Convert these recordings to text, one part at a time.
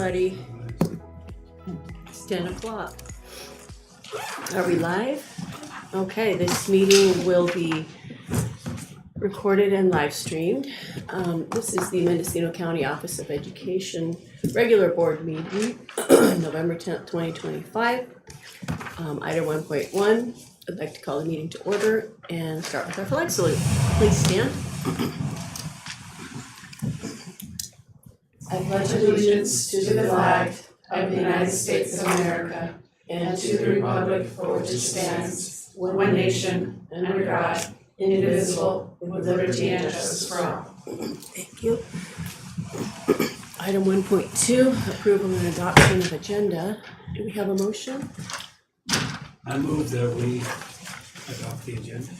everybody. It's 10 o'clock. Are we live? Okay, this meeting will be recorded and live streamed. This is the Mendocino County Office of Education regular board meeting, November 10th, 2025. Item 1.1, I'd like to call the meeting to order and start with our flag salute. Please stand. I pledge allegiance to the flag of the United States of America and to the republic for which it stands, one nation, under God, indivisible, with liberty and justice for all. Thank you. Item 1.2, approval and adoption of agenda. Do we have a motion? I move that we adopt the agenda.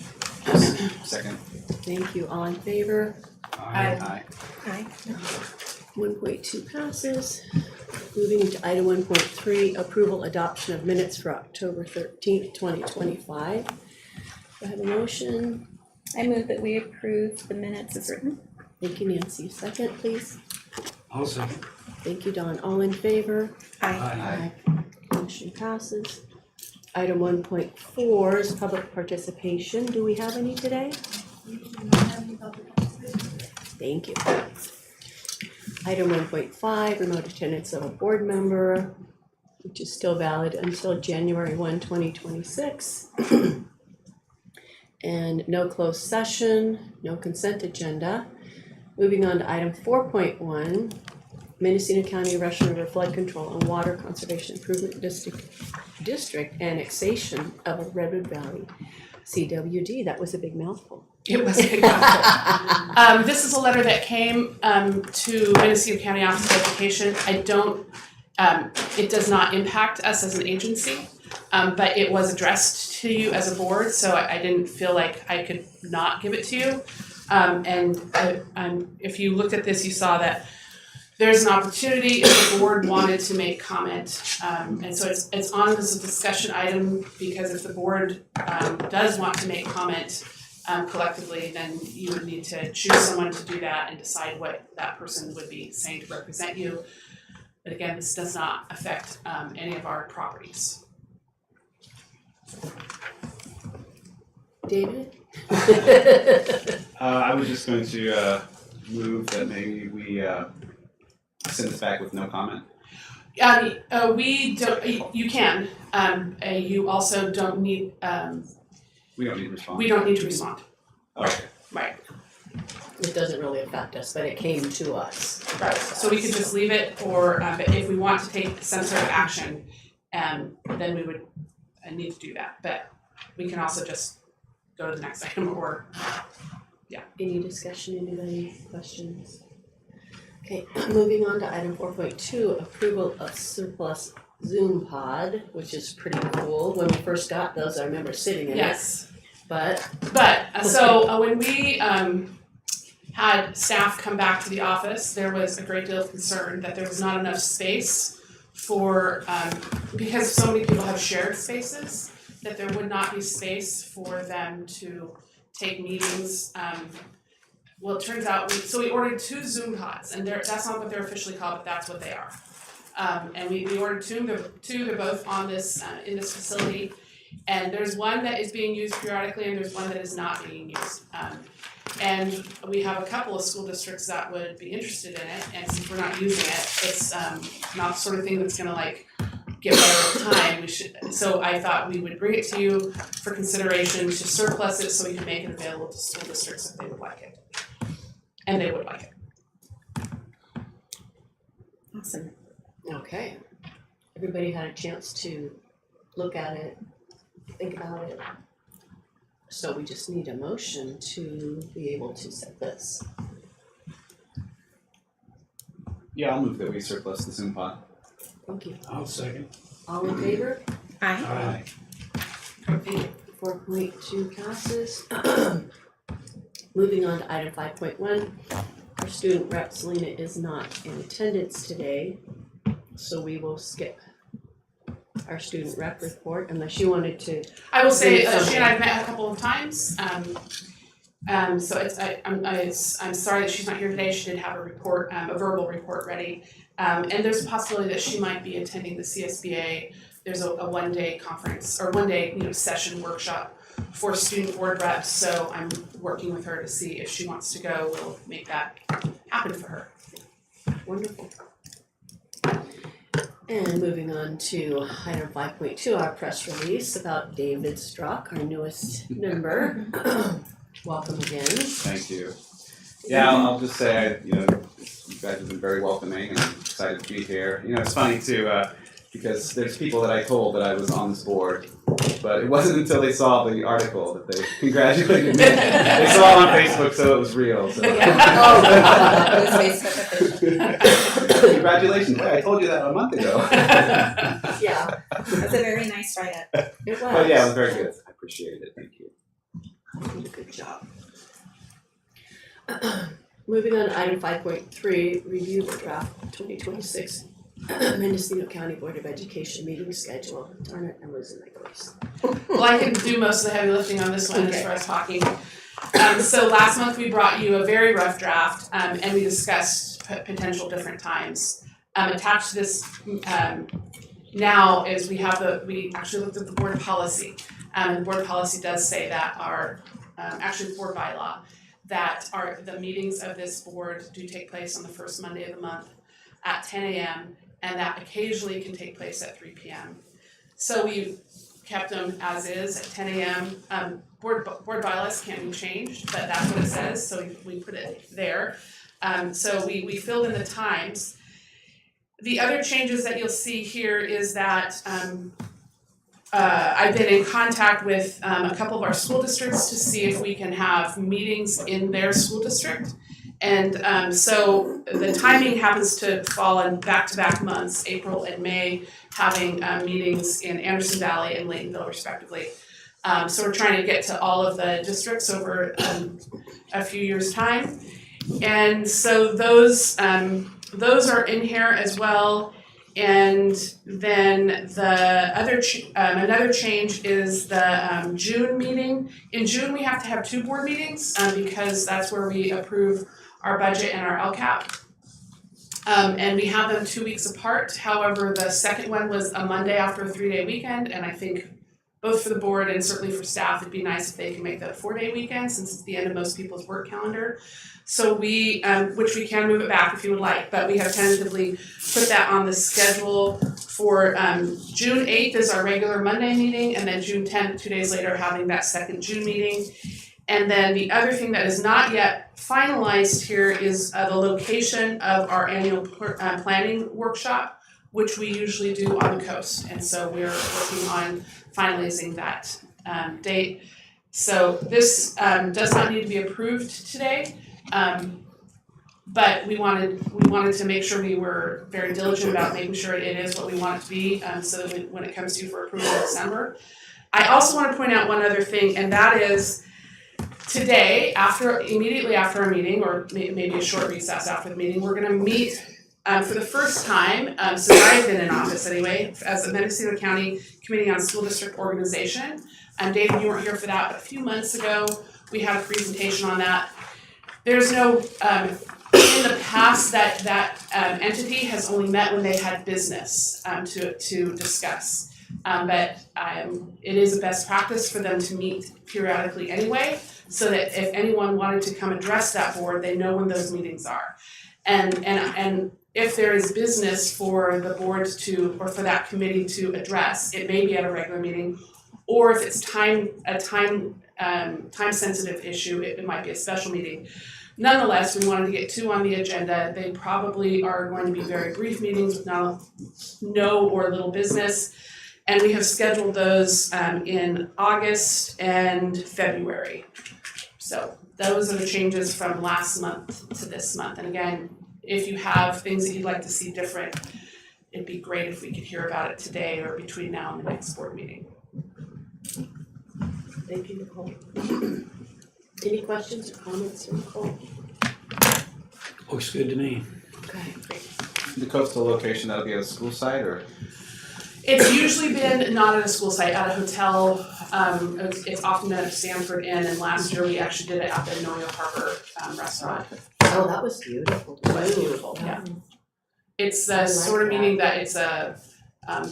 Second. Thank you. All in favor? Aye. Aye. 1.2 passes. Moving to item 1.3, approval adoption of minutes for October 13th, 2025. Do I have a motion? I move that we approve the minutes as written. Thank you, Nancy. Second, please. I'll second. Thank you, Don. All in favor? Aye. Motion passes. Item 1.4 is public participation. Do we have any today? Thank you. Item 1.5, remote attendance of a board member, which is still valid until January 1, 2026. And no closed session, no consent agenda. Moving on to item 4.1, Mendocino County Russian River Flood Control and Water Conservation Improvement District annexation of a Redwood Valley CWD. That was a big mouthful. It was a big mouthful. This is a letter that came to Mendocino County Office of Education. It does not impact us as an agency, but it was addressed to you as a board, so I didn't feel like I could not give it to you. If you looked at this, you saw that there's an opportunity if the board wanted to make comment, and so it's on as a discussion item, because if the board does want to make comment collectively, then you would need to choose someone to do that and decide what that person would be saying to represent you. But again, this does not affect any of our properties. David? I was just going to move that maybe we send this back with no comment. We don't. You can. You also don't need. We don't need to respond. We don't need to respond. Okay. Right. It doesn't really affect us, but it came to us. Right. So we could just leave it, or but if we want to take some sort of action, then we would need to do that. But we can also just go to the next item, or yeah. Any discussion, anybody, questions? Okay, moving on to item 4.2, approval of surplus Zoom pod, which is pretty cool. When we first got those, I remember sitting in it. Yes. But when we had staff come back to the office, there was a great deal of concern that there was not enough space for, because so many people have shared spaces, that there would not be space for them to take meetings. Well, it turns out, we ordered 2 Zoom pods, and that's not what they're officially called, but that's what they are. And we ordered 2, they're both on this, in this facility. And there's one that is being used periodically, and there's one that is not being used. And we have a couple of school districts that would be interested in it, and since we're not using it, it's not the sort of thing that's gonna like get better with time. So I thought we would bring it to you for consideration to surplus it so we can make it available to school districts if they would like it. And they would like it. Awesome. okay, everybody had a chance to look at it, think about it. So we just need a motion to be able to set this. Yeah, I'll move that we surplus the Zoom pod. Thank you. I'll second. All in favor? Aye. Aye. 4.2 passes. Moving on to item 5.1. Our student rep Selena is not in attendance today, so we will skip our student rep report unless you wanted to. I will say, Something. she and I have met a couple of times. So I'm sorry that she's not here today. She did have a report, a verbal report ready. And there's a possibility that she might be attending the CSBA. There's a one-day conference or one-day, session workshop for student board reps. So I'm working with her to see if she wants to go. We'll make that happen for her. Wonderful. And moving on to item 5.2, our press release about David Strzok, our newest member. Welcome again. Thank you. Yeah, I'll just say, you guys have been very welcoming and I'm excited to be here. It's funny too, because there's people that I told that I was on this board, but it wasn't until they saw the article that they congratulated me. They saw it on Facebook, so it was real. So. It was Facebook official. Congratulations! Hey, I told you that a month ago. Yeah, That's a very nice write-up. it was. But yeah, it was very good. I appreciated it. Thank you. You did a good job. Moving on to item 5.3, review the draft 2026 Mendocino County Board of Education meeting schedule. Darn it, I'm losing my voice. Well, I can do most of the heavy lifting on this one as Okay. far as talking. So last month we brought you a very rough draft, and we discussed potential different times. Attached to this now is we actually looked at the board policy. The board policy does say that actually the board bylaw, that the meetings of this board do take place on the first Monday of the month at 10 a.m. and that occasionally can take place at 3 p.m. So we kept them as is at 10 a.m. Board bylaws can't be changed, but that's what it says, so we put it there. So we filled in the times. The other changes that you'll see here is that I've been in contact with a couple of our school districts to see if we can have meetings in their school district. And so the timing happens to fall in back-to-back months, April and May, having meetings in Anderson Valley and Laytonville respectively. So we're trying to get to all of the districts over a few years' time. And so those are in here as well. And then the other another change is the June meeting. In June, we have to have 2 board meetings because that's where we approve our budget and our LCAP. And we have them 2 weeks apart. However, the second one was a Monday after a 3-day weekend, and I think both for the board and certainly for staff, it'd be nice if they can make that a 4-day weekend since it's the end of most people's work calendar. So we, which we can move it back if you would like, but we have tentatively put that on the schedule for June 8th is our regular Monday meeting, and then June 10th, 2 days later, having that second June meeting. And then the other thing that is not yet finalized here is the location of our annual planning workshop, which we usually do on the coast. And so we're working on finalizing that date. So this does not need to be approved today. But we wanted to make sure we were very diligent about making sure it is what we want it to be, so that when it comes to you for approval in December. I also want to point out one other thing, and that is today, immediately after our meeting, or maybe a short recess after the meeting, we're going to meet for the first time since I've been in office anyway, as a Mendocino County Committee on School District Organization. David, you weren't here for that, but a few months ago we had a presentation on that. There's no, in the past that entity has only met when they had business to discuss. But it is a best practice for them to meet periodically anyway, so that if anyone wanted to come address that board, they know when those meetings are. And if there is business for the board or for that committee to address, it may be at a regular meeting, or if it's a time sensitive issue, it might be a special meeting. Nonetheless, we wanted to get 2 on the agenda. They probably are going to be very brief meetings with no or little business. And we have scheduled those in August and February. So those are the changes from last month to this month. And again, if you have things that you'd like to see different, it'd be great if we could hear about it today or between now and the next board meeting. Thank you, Nicole. Any questions or comments for Nicole? Looks good to me. Okay, great. The coastal location, that'll be a school site or? It's usually been not at a school site, at a hotel. It's often been at Stanford Inn, and last year we actually did it at the Noyo Harbor restaurant. Oh, that was beautiful. It was beautiful, yeah. It's I the like sort of that. meaning that it's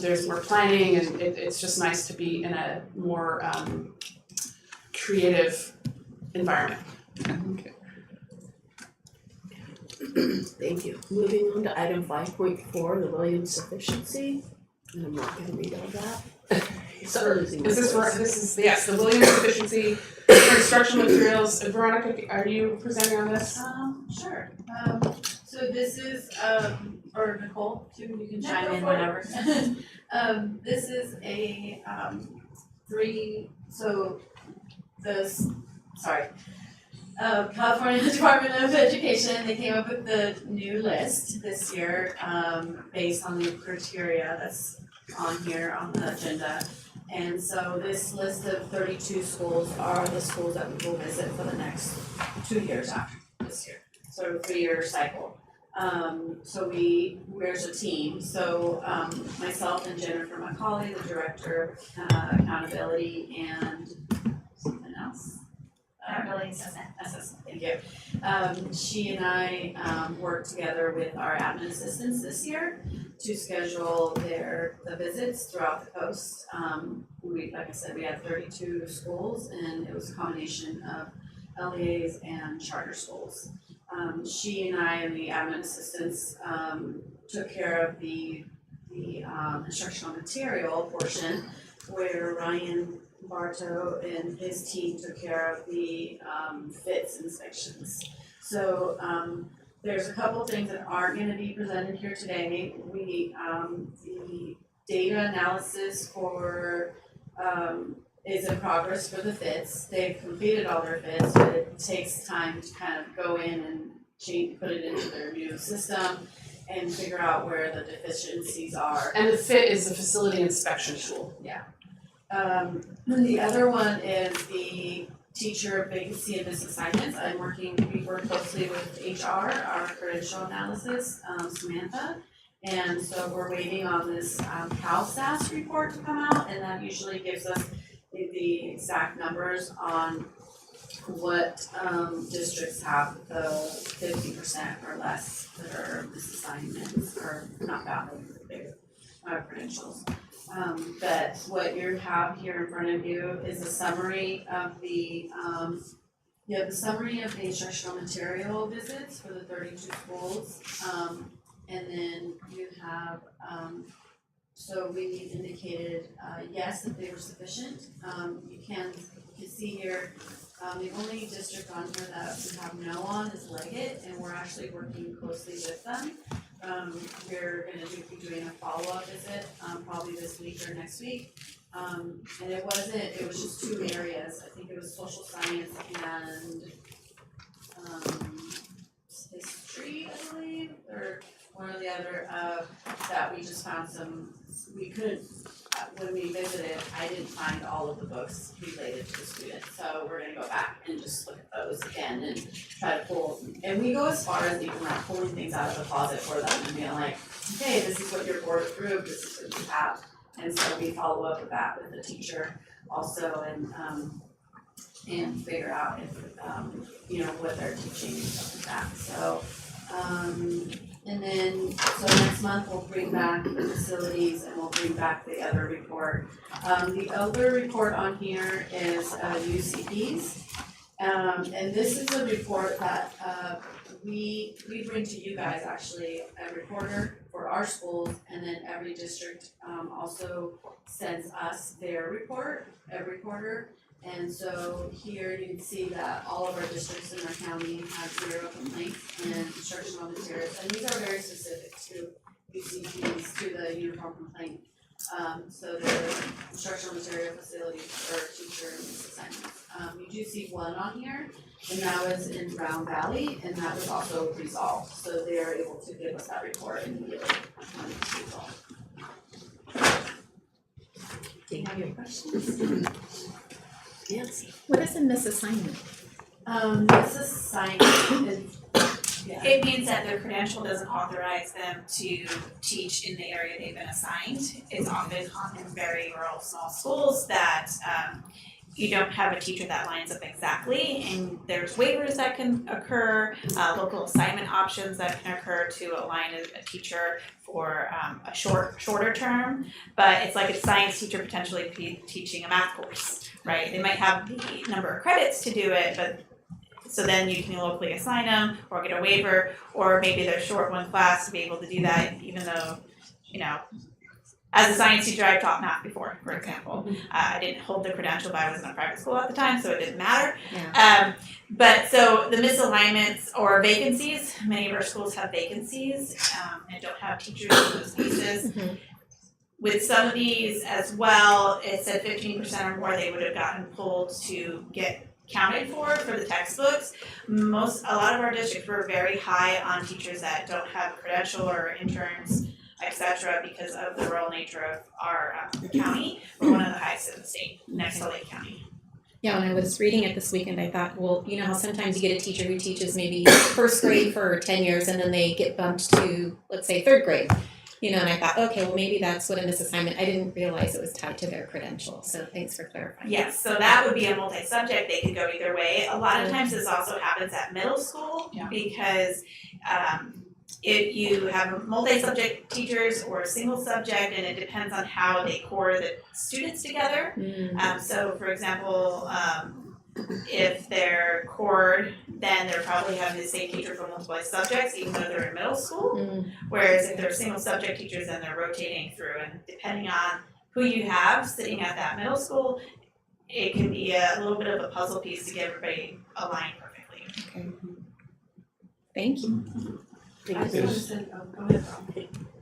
there's more planning, and it's just nice to be in a more creative environment. Okay. Thank you. Moving on to item 5.4, the Williams sufficiency. And I'm not gonna read all that. So, Losing my This is voice. yes, the Williams deficiency for instructional materials. Veronica, are you presenting on this? Sure. So this is, or Nicole, too, you can No, chime go in for it. whenever. This is a, California Department of Education, they came up with the new list this year, based on the criteria that's on here on the agenda. And so this list of 32 schools are the schools that we will visit for the next 2 years after this year, so a 3-year cycle. There's a team, so myself and Jennifer McCauley, the Director of Accountability, and something else. Accountability assessment. Assessment, thank you. She and I worked together with our admin assistants this year to schedule the visits throughout the coast. Like I said, we had 32 schools, and it was a combination of LEAs and charter schools. She and I and the admin assistants took care of the instructional material portion, where Ryan Bartow and his team took care of the FITS inspections. So there's a couple things that aren't gonna be presented here today. The data analysis for is in progress for the FITS. They've completed all their FITS, but it takes time to kind of go in and put it into their new system and figure out where the deficiencies are. And the FIT is the facility inspection tool. The other one is the teacher vacancy and misassignments. We work closely with HR, our credential analysis, Samantha. And so we're waiting on this CalSTAS report to come out, and that usually gives us the exact numbers on what districts have the 50% or less that are misassignments or not valid for their credentials. But what you have here in front of you is a summary of the summary of the instructional material visits for the 32 schools. And then you have, so we indicated, yes, that they were sufficient. You can see here, the only district on here that we have no on is Leggett, and we're actually working closely with them. We're gonna be doing a follow-up visit, probably this week or next week. And it was just 2 areas. I think it was social science and history, I believe, or one or the other, that we just found we couldn't, when we visited, I didn't find all of the books related to the student. So we're gonna go back and just look at those again and try to pull, and we go as far as even like pulling things out of the closet for them and being like, okay, this is what your board approved, this is what you have. And so we follow up with that with the teacher also, and figure out if, what they're teaching and stuff like that. So, and then, so next month we'll bring back the facilities and we'll bring back the other report. The other report on here is UCPs. And this is a report that we bring to you guys, actually, a reporter for our schools, and then every district also sends us their report every quarter. And so here you can see that all of our districts in our county have 0 complaints in instructional materials, and these are very specific to UCPs, to the uniform complaint. So the instructional material facilities or teacher misassignments. You do see one on here, and that was in Brown Valley, and that was also resolved. So they are able to give us that report immediately when it's resolved. Thank you. Questions? Nancy. What is a misassignment? This assignment is, It means that their credential doesn't authorize them to teach in the area they've been assigned. It's often common in very rural small schools that you don't have a teacher that lines up exactly, and there's waivers that can occur, local assignment options that can occur to align a teacher for a shorter term. But it's like a science teacher potentially teaching a math course, right? They might have the number of credits to do it, but so then you can locally assign them or get a waiver, or maybe they're short one class to be able to do that, even though, you know, as a science teacher, I've taught math before, for example. I didn't hold the credential, but I was in a private school at the time, so it didn't matter. But so the misalignments or vacancies, many of our schools have vacancies and don't have teachers in those cases. With some of these as well, it said 15% or more they would have gotten pulled to get counted for the textbooks. A lot of our districts were very high on teachers that don't have a credential or interns, etc., because of the rural nature of our county. We're one of the highest in the state, next to Lake County. Yeah, when I was reading it this weekend, I thought, well, you know how sometimes you get a teacher who teaches maybe first grade for 10 years and then they get bumped to, let's say, third grade. You know, and I thought, okay, well, maybe that's what a misassignment. I didn't realize it was tied to their credential. So thanks for clarifying. Yes, so that would be a multi-subject. They could go either way. A lot of times this also happens at middle school because if you have multi-subject teachers or single subject, and it depends on how they core the students together. So for example, if they're cored, then they're probably having the same teacher for multiple subjects, even though they're in middle school. Whereas if they're single subject teachers, then they're rotating through, and depending on who you have sitting at that middle school, it can be a little bit of a puzzle piece to get everybody aligned perfectly. Okay. Thank you. I just wanted to say, go ahead, Rob.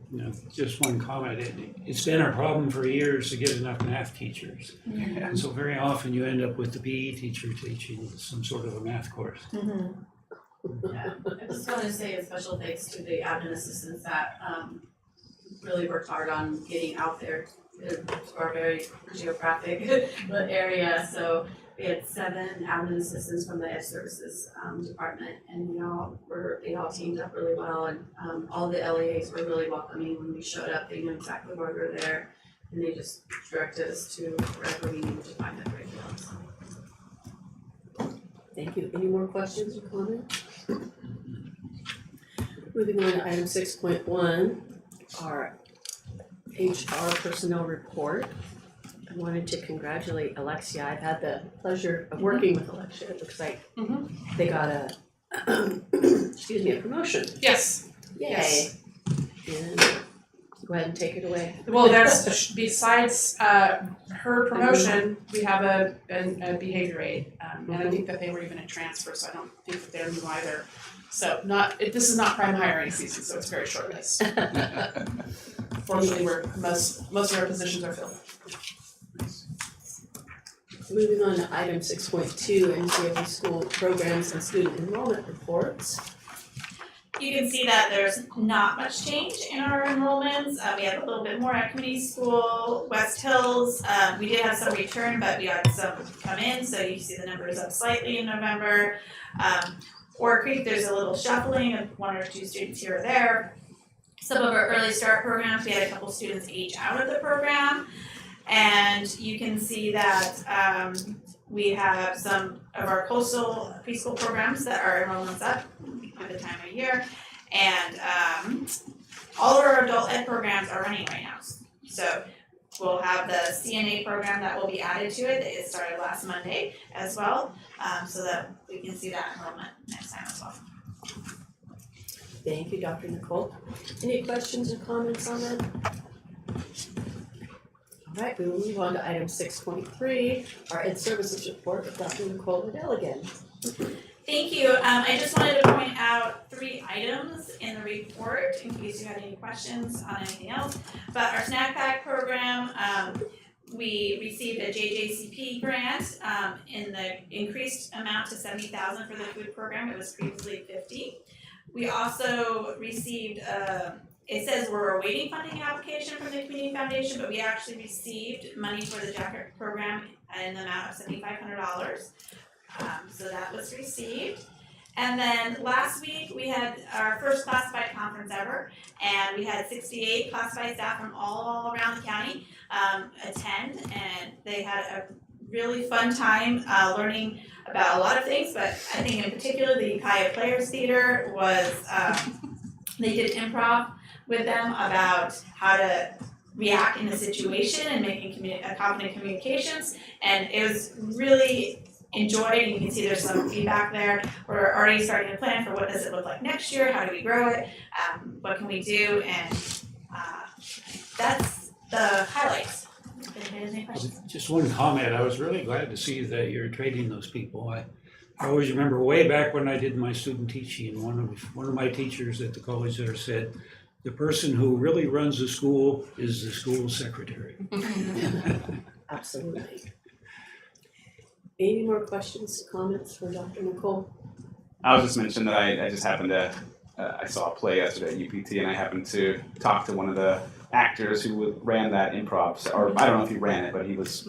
You know, just one comment, it's been a problem for years to get enough math teachers. And so very often you end up with the PE teacher teaching some sort of a math course. Yeah, I just want to say a special thanks to the admin assistants that really worked hard on getting out there in our very geographic area. So we had 7 admin assistants from the Ed Services department, and they all teamed up really well, and all the LEAs were really welcoming when we showed up. They knew exactly why we were there, and they just directed us to wherever we needed to find that curriculum. Thank you. Any more questions or comments? Moving on to item 6.1, our HR personnel report. I wanted to congratulate Alexia. I've had the pleasure of working with Alexia. It looks like they got a a promotion. Yes. Yay. Yes. And go ahead and take it away. Well, that's besides her promotion, we have a behavior aid, and I think that they were even a transfer, so I don't think that they're new either. So this is not prime hiring season, so it's very short list. Fortunately, most of our positions are filled. Moving on to item 6.2, NCOE school programs and student enrollment reports. You can see that there's not much change in our enrollments. We have a little bit more at community school, West Hills. We did have some return, but we had some come in, so you see the numbers up slightly in November. Oak Creek, there's a little shuffling of 1 or 2 students here or there. Some of our early start programs, we had a couple students age out of the program. And you can see that we have some of our coastal preschool programs that are enrollments up at the time of year. And all of our adult ed programs are running right now. So we'll have the CNA program that will be added to it. It started last Monday as well, so that we can see that enrollment next time as well. Thank you, Dr. Nicole. Any questions or comments on that? All right, we will move on to item 6.3, our Ed Services report with Dr. Nicole Liddell again. Thank you. I just wanted to point out 3 items in the report in case you had any questions on anything else. But our snack pack program, we received a JJCP grant in the increased amount to $70,000 for the food program. It was previously $50,000. We also received it says we're awaiting funding application from the Community Foundation, but we actually received money for the jacket program in the amount of $7,500. So that was received. And then last week, we had our first classified conference ever, and we had 68 classified staff from all around the county attend, and they had a really fun time learning about a lot of things, but I think in particular the Ukiah Players Theater was, they did improv with them about how to react in a situation and making confident communications, and it was really enjoyed, and you can see there's some feedback there. We're already starting to plan for what does it look like next year, how do we grow it, what can we do, and that's the highlights. If anybody has any questions. Just one comment, I was really glad to see that you're training those people. I always remember way back when I did my student teaching, one of my teachers at the college there said, the person who really runs the school is the school secretary. Absolutely. Any more questions, comments for Dr. Nicole? I'll just mention that I just happened to, I saw a play yesterday at UPT, and I happened to talk to one of the actors who ran that improv, or I don't know if he ran it, but he was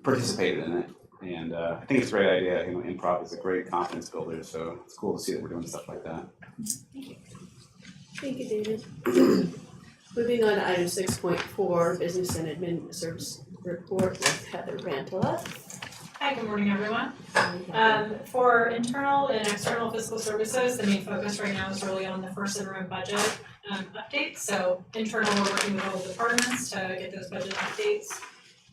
participated in it. And I think it's a great idea. You know, improv is a great confidence builder, so it's cool to see that we're doing stuff like that. Thank you, David. Moving on to item 6.4, Business and Admin Service Report with Heather Rantala. Hi, good morning, everyone. For internal and external fiscal services, the main focus right now is really on the first interim budget update. So internal, we're working with all the departments to get those budget updates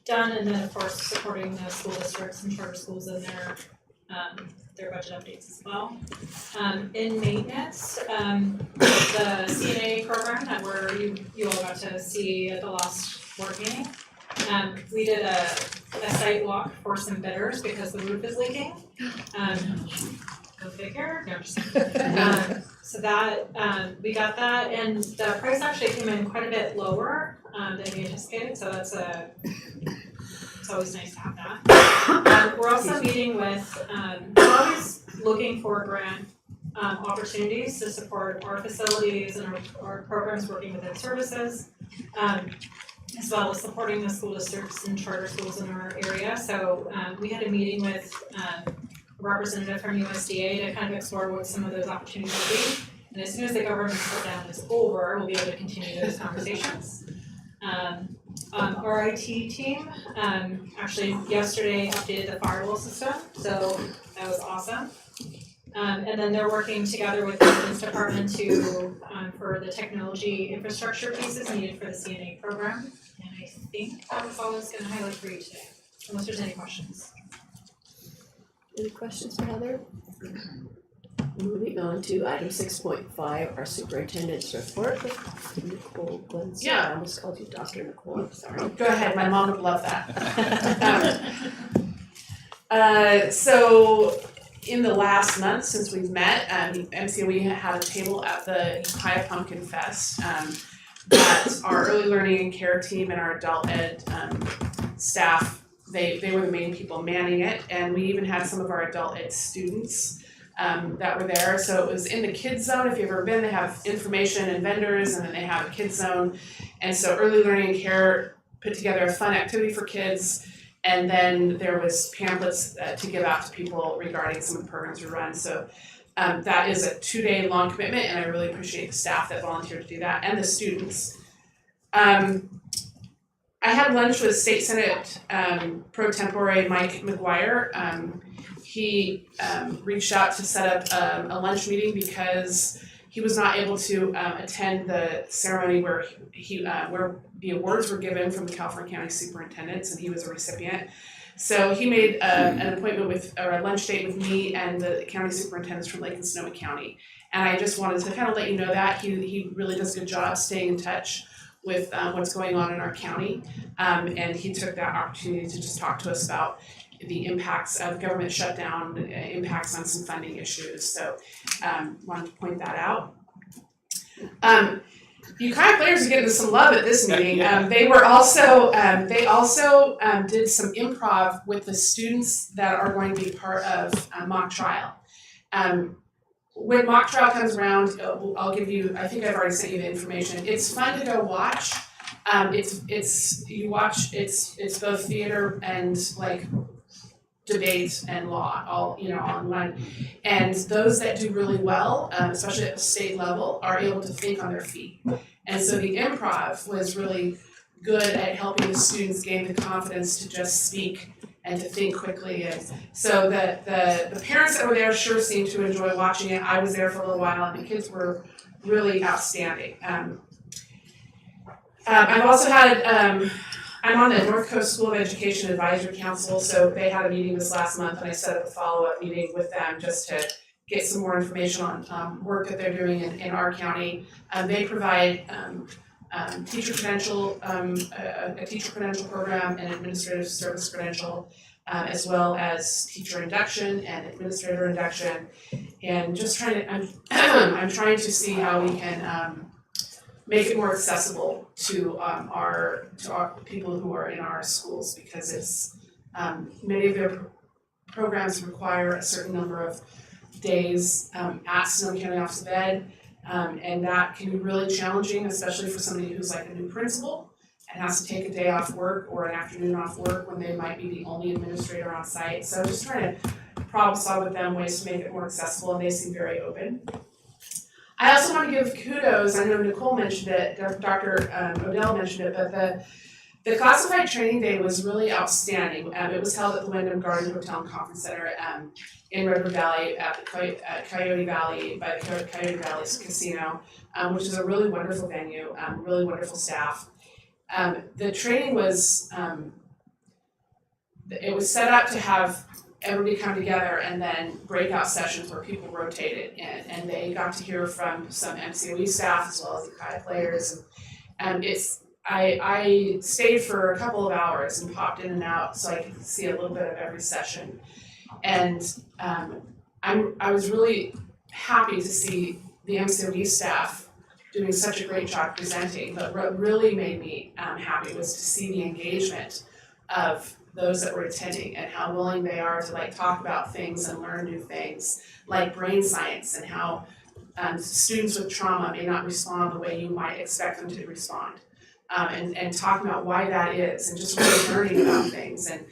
done, and then of course supporting the school districts and charter schools in their budget updates as well. In maintenance, the CNA program that you all got to see at the last board meeting, we did a site walk for some bidders because the roof is leaking. Go figure. No, just so that we got that, and the price actually came in quite a bit lower than we anticipated. So it's always nice to have that. We're also meeting with. We're always looking for grant opportunities to support our facilities and our programs working within services. As well as supporting the school districts and charter schools in our area. So we had a meeting with a representative from USDA to kind of explore what some of those opportunities will be. And as soon as the government shutdown is over, we'll be able to continue those conversations. Our IT team actually yesterday updated the firewall system, so that was awesome. And then they're working together with the maintenance department to for the technology infrastructure pieces needed for the CNA program. And I think that was all I was going to highlight for you today, unless there's any questions. Any questions for Heather? Moving on to item 6.5, our superintendent's report with Nicole Glenn. Yeah. I almost called you Dr. Nicole, I'm sorry. Go ahead, my mom would love that. So in the last month since we've met, MCOE had a table at the Ukiah Pumpkin Fest that our early learning and care team and our adult ed staff, they were the main people manning it, and we even had some of our adult ed students that were there. So it was in the kids zone. If you've ever been, they have information and vendors, and then they have a kids zone. And so early learning and care put together a fun activity for kids. And then there was pamphlets to give out to people regarding some of the programs we run. So that is a 2-day long commitment, and I really appreciate the staff that volunteered to do that and the students. I had lunch with State Senate pro tempore Mike McGuire. He reached out to set up a lunch meeting because he was not able to attend the ceremony where where the awards were given from the California County Superintendents, and he was a recipient. So he made an appointment or a lunch date with me and the county superintendents from Lake and Sonoma County. And I just wanted to kind of let you know that he really does a good job staying in touch with what's going on in our county. And he took that opportunity to just talk to us about the impacts of government shutdown, impacts on some funding issues. So wanted to point that out. Ukiah players are getting some love at this meeting. They also did some improv with the students that are going to be part of mock trial. When mock trial comes around, I'll give you, I think I've already sent you the information. It's fun to go watch. It's both theater and like debate and law all in one. And those that do really well, especially at the state level, are able to think on their feet. And so the improv was really good at helping the students gain the confidence to just speak and to think quickly. And so the parents that were there sure seemed to enjoy watching it. I was there for a little while, and the kids were really outstanding. I've also had, I'm on the North Coast School of Education Advisory Council, so they had a meeting this last month, and I set up a follow-up meeting with them just to get some more information on work that they're doing in our county. They provide teacher credential, a teacher credential program, and administrative service credential, as well as teacher induction and administrator induction, and just trying to, I'm trying to see how we can make it more accessible to our people who are in our schools, because it's many of their programs require a certain number of days at Sonoma County Office of Ed, and that can be really challenging, especially for somebody who's like a new principal and has to take a day off work or an afternoon off work when they might be the only administrator on site. So just trying to problem solve with them ways to make it more accessible, and they seem very open. I also want to give kudos, I know Nicole mentioned it, Dr. Odell mentioned it, but the classified training day was really outstanding. It was held at the Wyndham Garden Hotel and Conference Center in Redwood Valley at the Coyote Valley, by the Coyote Valley Casino, which is a really wonderful venue, really wonderful staff. The training was, it was set up to have everybody come together and then breakout sessions where people rotated, and they got to hear from some MCOE staff as well as the Kai players. And I stayed for a couple of hours and popped in and out so I could see a little bit of every session. And I was really happy to see the MCOE staff doing such a great job presenting, but what really made me happy was to see the engagement of those that were attending and how willing they are to like talk about things and learn new things, like brain science, and how students with trauma may not respond the way you might expect them to respond. And talking about why that is, and just really learning about things, and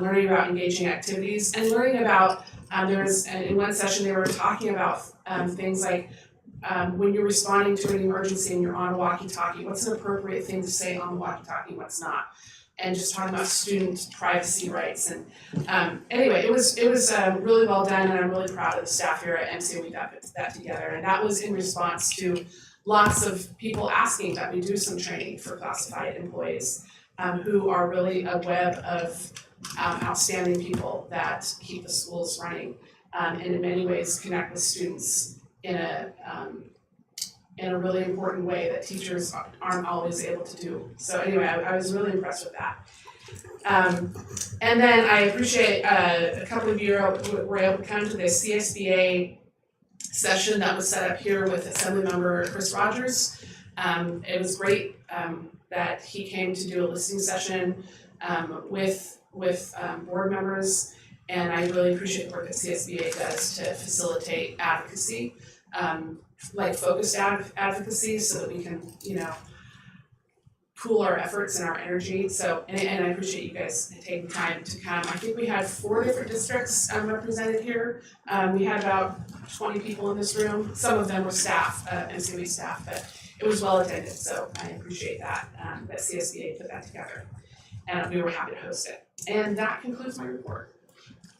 learning about engaging activities, and learning about, in one session they were talking about things like when you're responding to an emergency and you're on a walkie-talkie, what's an appropriate thing to say on the walkie-talkie, what's not, and just talking about student privacy rights. And anyway, it was really well done, and I'm really proud of the staff here at MCOE that put that together, and that was in response to lots of people asking that we do some training for classified employees who are really a web of outstanding people that keep the schools running, and in many ways connect with students in a really important way that teachers aren't always able to do. So anyway, I was really impressed with that. And then I appreciate a couple of you were able to come to the CSBA session that was set up here with Assemblymember Chris Rogers. It was great that he came to do a listening session with board members, and I really appreciate the work that CSBA does to facilitate advocacy, like focused advocacy, so that we can, pool our efforts and our energy. So, and I appreciate you guys taking time to come. I think we had 4 different districts represented here. We had about 20 people in this room. Some of them were staff, MCOE staff, but it was well attended. So I appreciate that, that CSBA put that together. And we were happy to host it. And that concludes my report.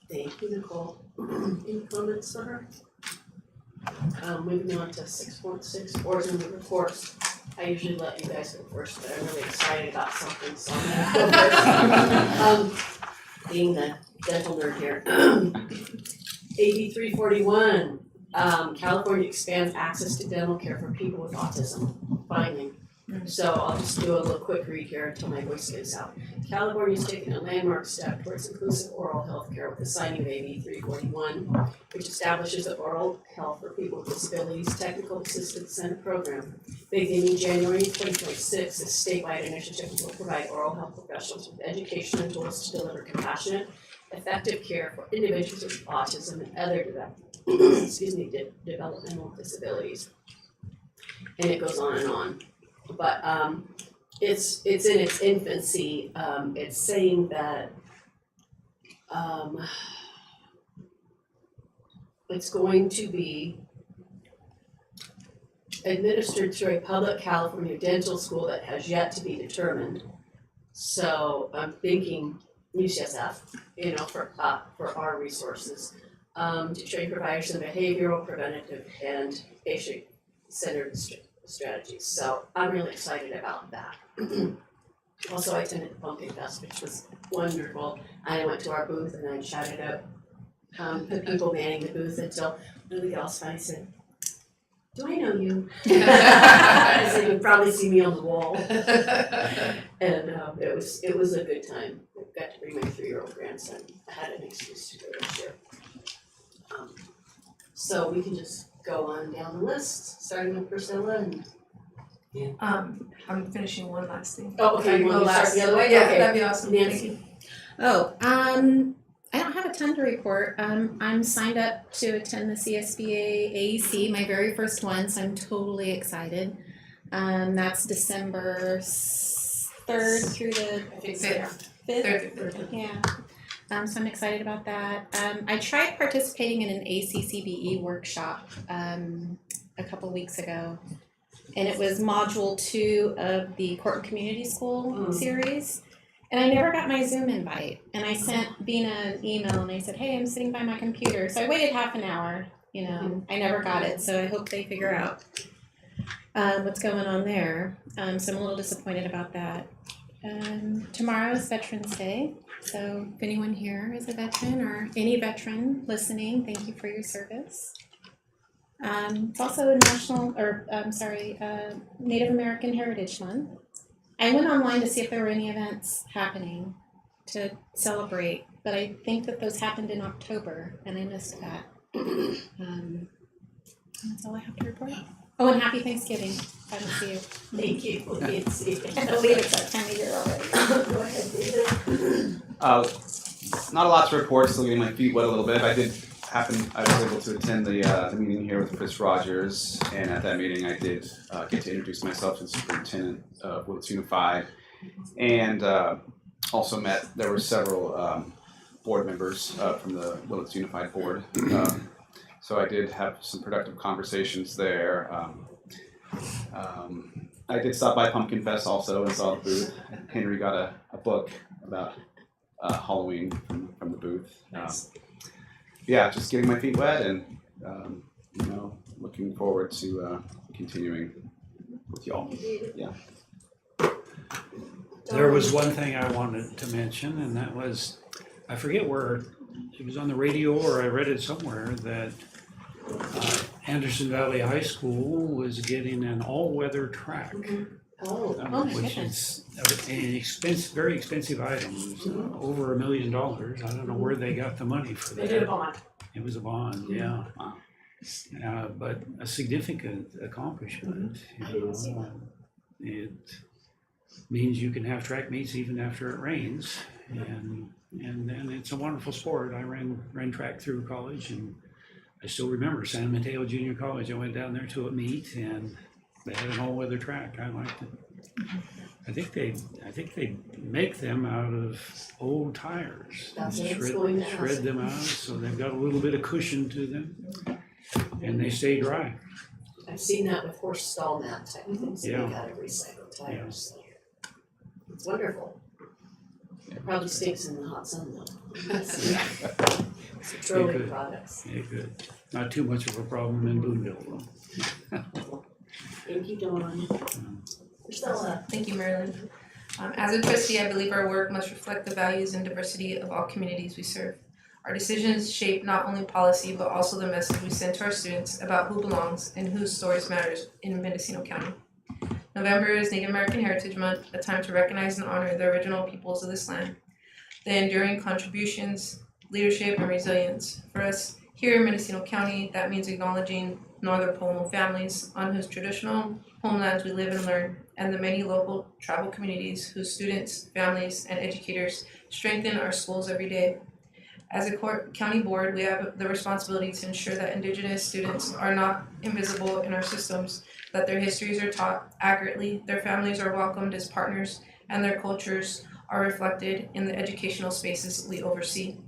Thank you, Nicole. Any comments for her? Moving on to 6.6, boards and reports. I usually let you guys go first, but I'm really excited about something, so I'm gonna go first. Being the dental nerd here. AB 341, California expands access to dental care for people with autism, finally. So I'll just do a little quick read here until my voice gives out. California is taking a landmark step towards inclusive oral health care with the signing of AB 341, which establishes an oral health for people with disabilities technical assistance center program. Beginning January 2026, this statewide initiative will provide oral health professionals with education and tools to deliver compassionate, effective care for individuals with autism and other developmental disabilities. And it goes on and on. But it's in its infancy. It's saying that It's going to be administered through a public California dental school that has yet to be determined. So I'm thinking UCSF, for our resources, to train providers in behavioral, preventative, and patient-centered strategies. So I'm really excited about that. Also, I attended the Pumpkin Fest, which was wonderful. I went to our booth and I chatted up the people manning the booth until the gals finally said, "Do I know you?" I said, "You'll probably see me on the wall." And it was a good time. I got to bring my 3-year-old grandson. I had an excuse to go this year. So we can just go on down the list, starting with Priscilla and. I'm finishing one last thing. Oh, okay. You want me to start the other way? Yeah, Okay. that'd be awesome. Nancy. Thank you. Oh, I don't have a ton to report. I'm signed up to attend the CSBA AEC, my very first one, so I'm totally excited. That's December 3rd through the Fifth. 5th. Third. Yeah. So I'm excited about that. I tried participating in an ACCBE workshop a couple weeks ago, and it was module 2 of the Court and Community School series. And I never got my Zoom invite. And I sent Bina an email and I said, "Hey, I'm sitting by my computer." So I waited half an hour, I never got it. So I hope they figure out what's going on there. So I'm a little disappointed about that. Tomorrow is Veterans Day. So if anyone here is a veteran or any veteran listening, thank you for your service. It's also Native American Heritage Month. I went online to see if there were any events happening to celebrate, but I think that those happened in October, and I missed that. That's all I have to report. Oh, and happy Thanksgiving. I don't see you. Thank you. We can't see it. I believe it's that time of year already. Go ahead, David. Not a lot to report, still getting my feet wet a little bit. I was able to attend the meeting here with Chris Rogers, and at that meeting I did get to introduce myself to the superintendent of Willits Unified, and also there were several board members from the Willits Unified board. So I did have some productive conversations there. I did stop by Pumpkin Fest also and saw the booth. Henry got a book about Halloween from the booth. Nice. Yeah, just getting my feet wet and looking forward to continuing with y'all. Yeah. There was one thing I wanted to mention, and that was, I forget where, it was on the radio or I read it somewhere, that Anderson Valley High School was getting an all-weather track. Oh, my Which goodness. is an very expensive item. It was over $1 million. I don't know where they got the money for that. They did a bond. It was a bond, yeah. But a significant accomplishment. It means you can have track meets even after it rains, and then it's a wonderful sport. I ran track through college, and I still remember San Mateo Junior College. I went down there to a meet, and they had an all-weather track. I liked it. I think they make them out of old tires. That's what I was going to ask. Shred them out, so they've got a little bit of cushion to them, and they stay dry. I've seen that with horse stall mat type of things. Yeah. They gotta recycle tires. So. It's wonderful. It probably stinks in the hot sun though. It's petroleum Good. products. Yeah, good. Not too much of a problem in Boonville, though. Thank you, Dawn. Priscilla. Thank you, Marilyn. As a trustee, I believe our work must reflect the values and diversity of all communities we serve. Our decisions shape not only policy, but also the message we send to our students about who belongs and whose stories matters in Mendocino County. November is Native American Heritage Month, a time to recognize and honor the original peoples of this land, their enduring contributions, leadership, and resilience. For us here in Mendocino County, that means acknowledging Northern Pomo families on whose traditional homelands we live and learn, and the many local tribal communities whose students, families, and educators strengthen our schools every day. As a county board, we have the responsibility to ensure that Indigenous students are not invisible in our systems, that their histories are taught accurately, their families are welcomed as partners, and their cultures are reflected in the educational spaces we oversee.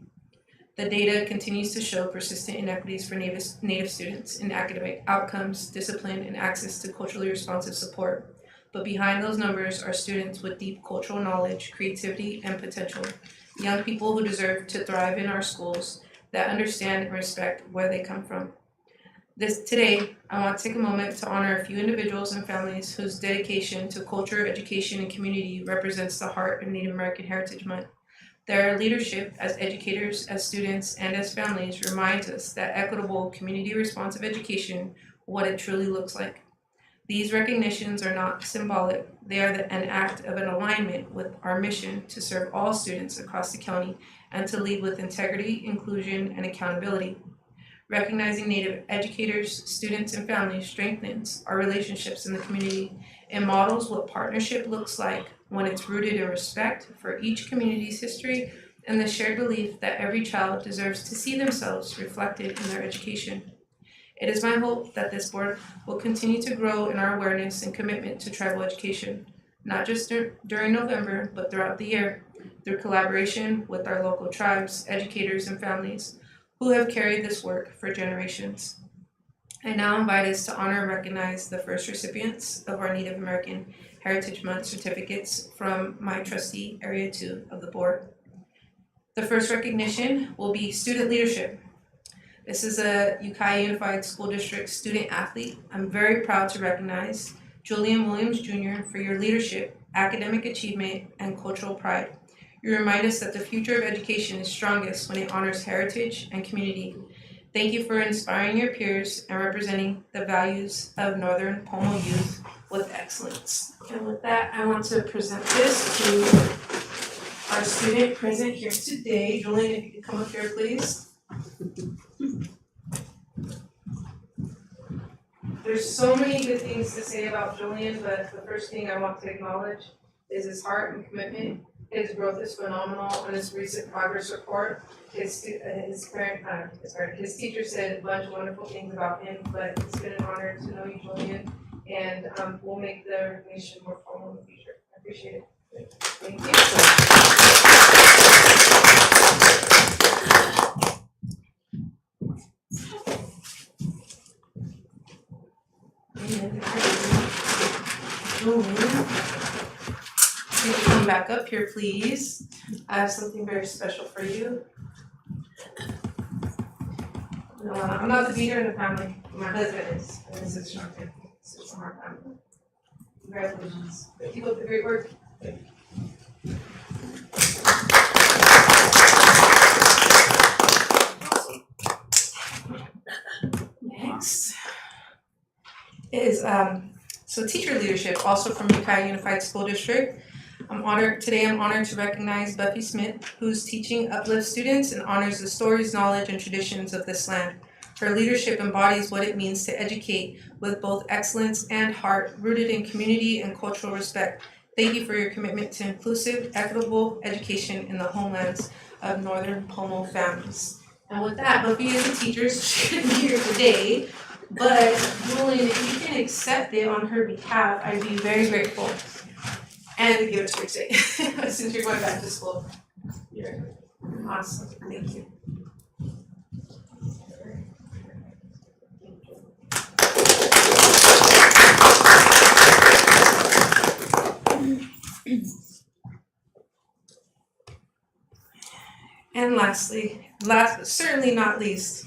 The data continues to show persistent inequities for Native students in academic outcomes, discipline, and access to culturally responsive support. But behind those numbers are students with deep cultural knowledge, creativity, and potential. Young people who deserve to thrive in our schools that understand and respect where they come from. Today, I want to take a moment to honor a few individuals and families whose dedication to culture, education, and community represents the heart of Native American Heritage Month. Their leadership as educators, as students, and as families reminds us that equitable, community-responsive education, what it truly looks like. These recognitions are not symbolic, they are an act of an alignment with our mission to serve all students across the county and to lead with integrity, inclusion, and accountability. Recognizing Native educators, students, and families strengthens our relationships in the community and models what partnership looks like when it's rooted in respect for each community's history and the shared belief that every child deserves to see themselves reflected in their education. It is my hope that this board will continue to grow in our awareness and commitment to tribal education, not just during November, but throughout the year, through collaboration with our local tribes, educators, and families who have carried this work for generations. I now invite us to honor and recognize the first recipients of our Native American Heritage Month certificates from my trustee, Area 2 of the board. The first recognition will be student leadership. This is a Ukiah Unified School District student athlete. I'm very proud to recognize Julian Williams Jr. for your leadership, academic achievement, and cultural pride. You remind us that the future of education is strongest when it honors heritage and community. Thank you for inspiring your peers and representing the values of Northern Pomo youth with excellence. And with that, I want to present this to our student present here today. Julian, if you could come up here, please. There's so many good things to say about Julian, but the first thing I want to acknowledge is his heart and commitment. His growth is phenomenal. On his recent progress report, his teacher said a bunch of wonderful things about him, but it's been an honor to know you, Julian, and we'll make the recognition more formal in the future. I appreciate it. Thank you. Julian. You can come back up here, please. I have something very special for you. I'm not the leader in the family. My husband is, and this is Shanta. This is from our family. Congratulations. Keep up the great work. Next is so teacher leadership, also from Ukiah Unified School District. I'm honored to recognize Buffy Smith, who's teaching uplifts students and honors the stories, knowledge, and traditions of this land. Her leadership embodies what it means to educate with both excellence and heart, rooted in community and cultural respect. Thank you for your commitment to inclusive, equitable education in the homelands of Northern Pomo families. And with that, Buffy is a teacher, so she couldn't be here today. But Julian, if you can accept it on her behalf, I'd be very grateful. And to give it to her today, since you're going back to school. You're awesome, thank you. And lastly, last but certainly not least,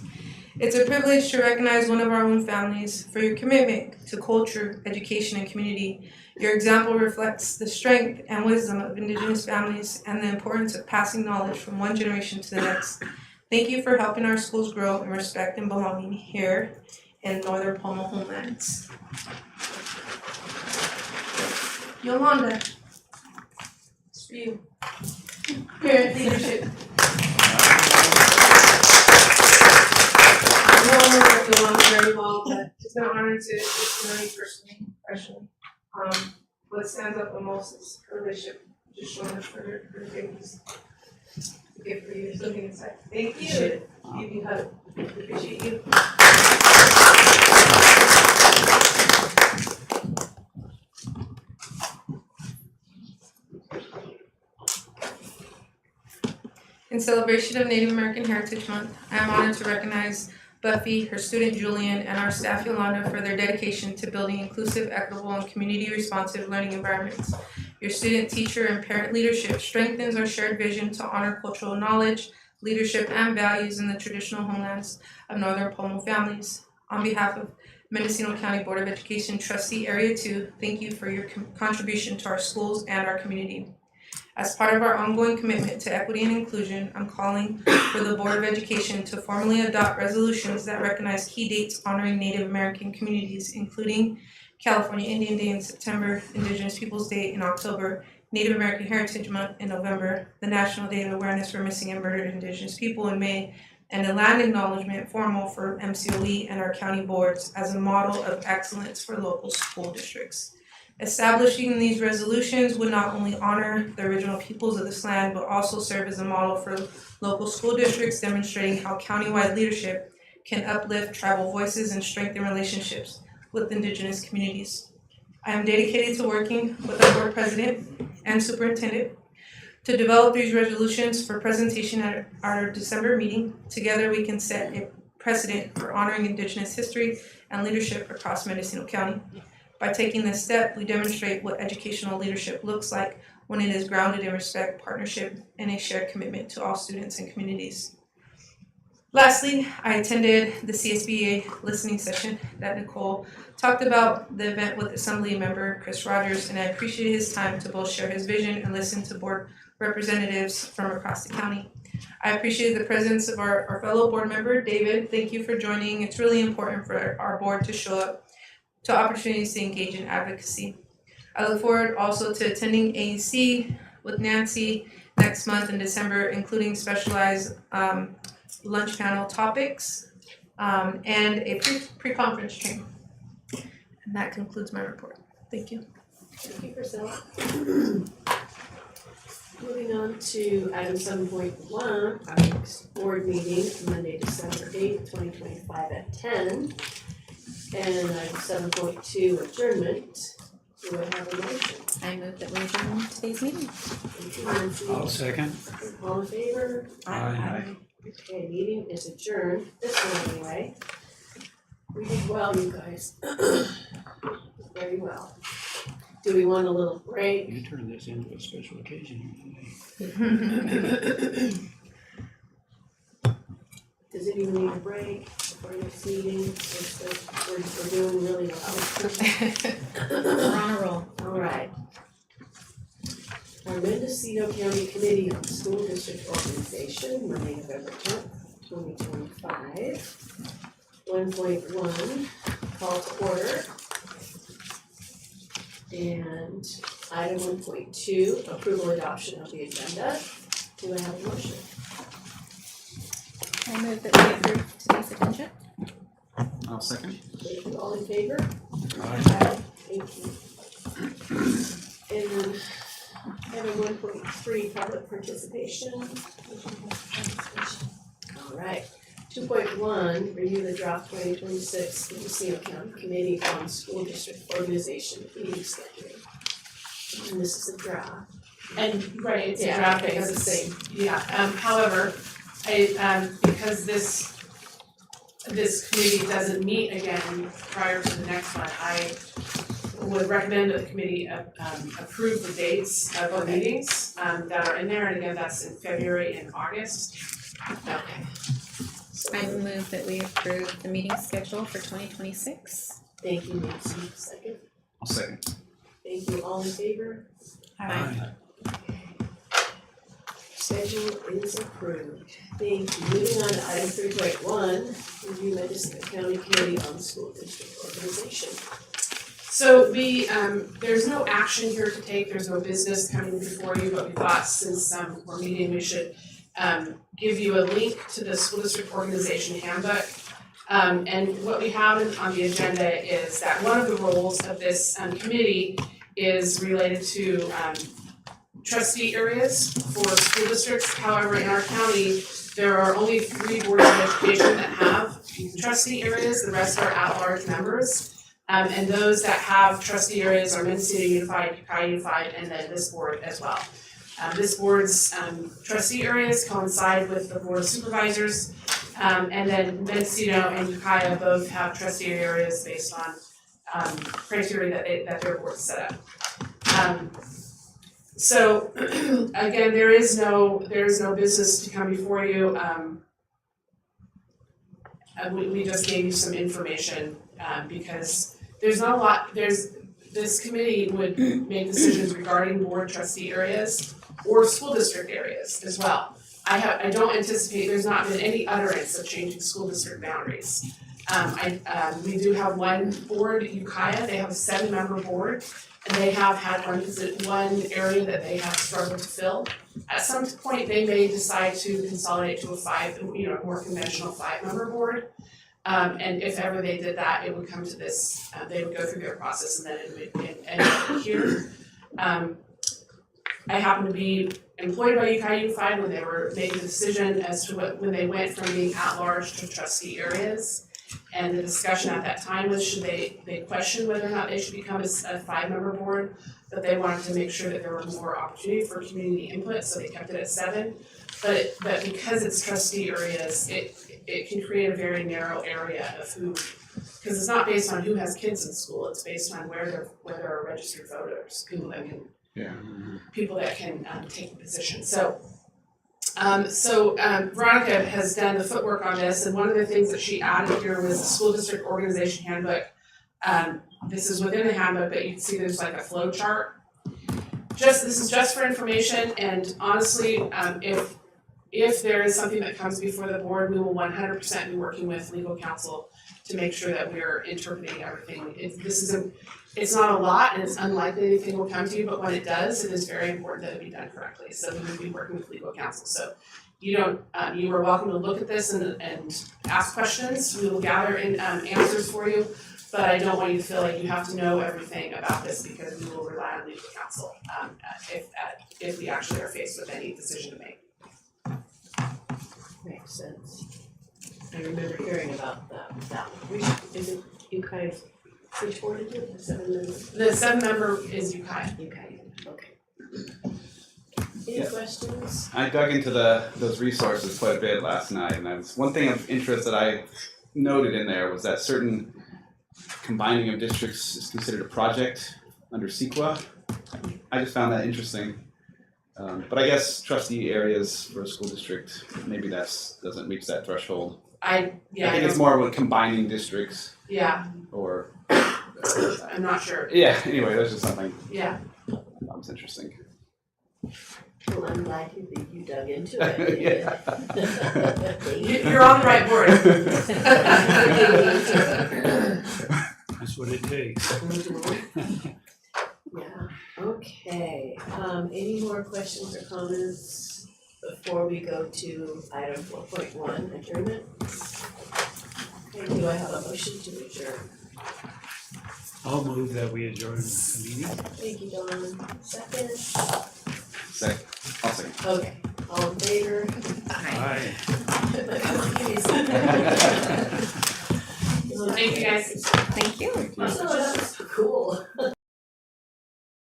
it's a privilege to recognize one of our own families for your commitment to culture, education, and community. Your example reflects the strength and wisdom of Indigenous families and the importance of passing knowledge from one generation to the next. Thank you for helping our schools grow in respect and belonging here in Northern Pomo homelands. Yolanda, it's for you. Parent leadership. I know Yolanda very well, but it's an honor to know you personally, professionally. What stands out the most is her leadership, just showing up for her babies. It's a gift for you, something inside. Thank you. Give you a hug. Appreciate you. In celebration of Native American Heritage Month, I am honored to recognize Buffy, her student Julian, and our staff Yolanda for their dedication to building inclusive, equitable, and community-responsive learning environments. Your student, teacher, and parent leadership strengthens our shared vision to honor cultural knowledge, leadership, and values in the traditional homelands of Northern Pomo families. On behalf of Mendocino County Board of Education Trustee Area 2, thank you for your contribution to our schools and our community. As part of our ongoing commitment to equity and inclusion, I'm calling for the Board of Education to formally adopt resolutions that recognize key dates honoring Native American communities, including California Indian Day in September, Indigenous Peoples Day in October, Native American Heritage Month in November, the National Day of Awareness for Missing and Murdered Indigenous People in May, and a land acknowledgement formal for MCOE and our county boards as a model of excellence for local school districts. Establishing these resolutions would not only honor the original peoples of this land, but also serve as a model for local school districts, demonstrating how countywide leadership can uplift tribal voices and strengthen relationships with Indigenous communities. I am dedicated to working with our board president and superintendent to develop these resolutions for presentation at our December meeting. Together we can set a precedent for honoring Indigenous history and leadership across Mendocino County. By taking this step, we demonstrate what educational leadership looks like when it is grounded in respect, partnership, and a shared commitment to all students and communities. Lastly, I attended the CSBA listening session that Nicole talked about the event with Assembly Member Chris Rogers, and I appreciated his time to both share his vision and listen to board representatives from across the county. I appreciated the presence of our fellow board member, David. Thank you for joining. It's really important for our board to show up to opportunities to engage in advocacy. I look forward also to attending AEC with Nancy next month in December, including specialized lunch panel topics and a pre-conference training. And that concludes my report. Thank you. Thank you, Priscilla. Moving on to item 7.1, our next board meeting, Monday, December 8th, 2025 at 10. And item 7.2, adjournment. Do I have a motion? I move that we adjourn today's meeting. Thank you, Nancy. I'll second. All in favor? Aye. Okay, meeting is adjourned, this one anyway. We did well, you guys. Very well. Do we want a little break? You turned this into a special occasion. Does anyone need a break for next meeting? We're doing really well. We're on a roll. All right. Our Mendocino County Committee on School District Organization, Monday, November 10th, 2025. 1.1, call to order. And item 1.2, approval adoption of the agenda. Do I have a motion? I move that we approve today's agenda. I'll second. Thank you, all in favor? Aye. Thank you. And item 1.3, public participation. All right. 2.1, review the draft 2026 Mendocino County Committee on School District Organization meeting scheduling. And this is a draft. And, right, it's a Yeah, draft okay, because it's the it's, same. yeah, however, because this committee doesn't meet again prior to the next one, I would recommend that the committee approve the dates of the meetings that are in there, and again, that's in February and August. Okay. So, I move that we approve the meeting schedule for 2026. thank you, Nancy. Second. I'll second. Thank you, all in favor? Aye. Schedule is approved. Thank you. Moving on to item 3.1, review Mendocino County Committee on School District Organization. So there's no action here to take, there's no business coming before you, but we thought since we're meeting, we should give you a link to the school district organization handbook. And what we have on the agenda is that one of the roles of this committee is related to trustee areas for school districts. However, in our county, there are only 3 boards of education that have trustee areas, the rest are at-large members. And those that have trustee areas are Mendocino Unified, Ukiah Unified, and then this board as well. This board's trustee areas coincide with the board of supervisors. And then Mendocino and Ukiah both have trustee areas based on criteria that their board set up. So again, there is no business to come before you. We just gave you some information because there's not a lot. This committee would make decisions regarding board trustee areas or school district areas as well. I don't anticipate, there's not been any utterance of changing school district boundaries. We do have one board, Ukiah, they have a 7-member board, and they have had one area that they have struggled to fill. At some point, they may decide to consolidate to a more conventional 5-member board. And if ever they did that, it would come to this, they would go through their process and then it would end up here. I happen to be employed by Ukiah Unified when they were making a decision as to when they went from being at-large to trustee areas. And the discussion at that time was they questioned whether or not they should become a 5-member board, but they wanted to make sure that there were more opportunity for community input, so they kept it at 7. But because it's trustee areas, it can create a very narrow area of who, because it's not based on who has kids in school, it's based on where there are registered voters, people that can take the position. So Veronica has done the footwork on this, and one of the things that she added here was the school district organization handbook. This is within the handbook, but you can see there's like a flow chart. This is just for information, and honestly, if there is something that comes before the board, we will 100% be working with legal counsel to make sure that we're interpreting everything. It's not a lot, and it's unlikely anything will come to you, but when it does, it is very important that it be done correctly. So we will be working with legal counsel. So you are welcome to look at this and ask questions. We will gather answers for you, but I don't want you to feel like you have to know everything about this because we will rely on legal counsel if we actually are faced with any decision to make. Makes sense. I remember hearing about that. Is it Ukiah? Which board is it? The 7-member? The 7-member is Ukiah. Ukiah, okay. Any questions? I dug into those resources quite a bit last night, and one thing of interest that I noted in there was that certain combining of districts is considered a project under CEQA. I just found that interesting. But I guess trustee areas for a school district, maybe doesn't reach that threshold. I think it's more with combining districts. Yeah. Or. I'm not sure. Yeah. Anyway, that's just something. Yeah. That was interesting. Well, I'm glad you dug into it. You're on the right board. That's what it takes. Yeah, okay. Any more questions or comments before we go to item 4.1, adjournment? Okay, do I have a motion to adjourn? I'll move that we adjourn the meeting. Thank you, Dawn. Second? I'll second. Okay, all in favor? Aye. Thank you guys. Thank you. Oh, that was cool.